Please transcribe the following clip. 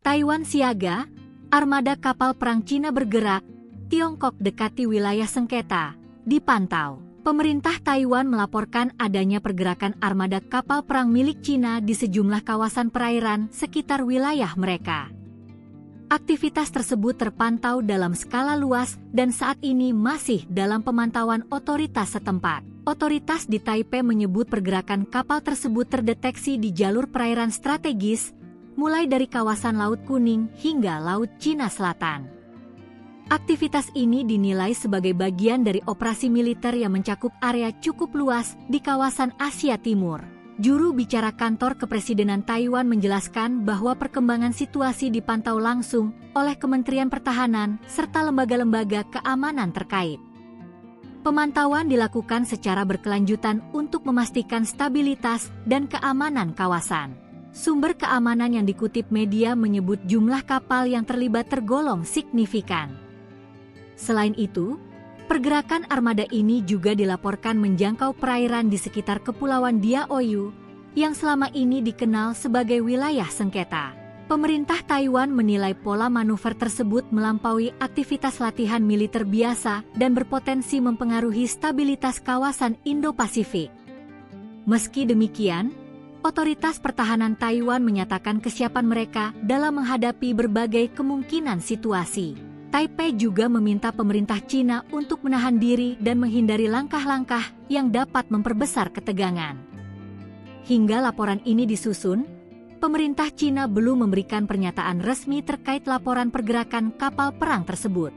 Taiwan siaga, armada kapal perang Cina bergerak, Tiongkok dekati wilayah sengketa, dipantau. Pemerintah Taiwan melaporkan adanya pergerakan armada kapal perang milik Cina di sejumlah kawasan perairan sekitar wilayah mereka. Aktivitas tersebut terpantau dalam skala luas dan saat ini masih dalam pemantauan otoritas setempat. Otoritas di Taipei menyebut pergerakan kapal tersebut terdeteksi di jalur perairan strategis, mulai dari kawasan Laut Kuning hingga Laut Cina Selatan. Aktivitas ini dinilai sebagai bagian dari operasi militer yang mencakup area cukup luas di kawasan Asia Timur. Juru bicara kantor kepresidenan Taiwan menjelaskan bahwa perkembangan situasi dipantau langsung oleh Kementerian Pertahanan serta lembaga-lembaga keamanan terkait. Pemantauan dilakukan secara berkelanjutan untuk memastikan stabilitas dan keamanan kawasan. Sumber keamanan yang dikutip media menyebut jumlah kapal yang terlibat tergolong signifikan. Selain itu, pergerakan armada ini juga dilaporkan menjangkau perairan di sekitar Kepulauan Diaoyu, yang selama ini dikenal sebagai wilayah sengketa. Pemerintah Taiwan menilai pola manuver tersebut melampaui aktivitas latihan militer biasa dan berpotensi mempengaruhi stabilitas kawasan Indo-Pasifik. Meski demikian, otoritas pertahanan Taiwan menyatakan kesiapan mereka dalam menghadapi berbagai kemungkinan situasi. Taipei juga meminta pemerintah Cina untuk menahan diri dan menghindari langkah-langkah yang dapat memperbesar ketegangan. Hingga laporan ini disusun, pemerintah Cina belum memberikan pernyataan resmi terkait laporan pergerakan kapal perang tersebut.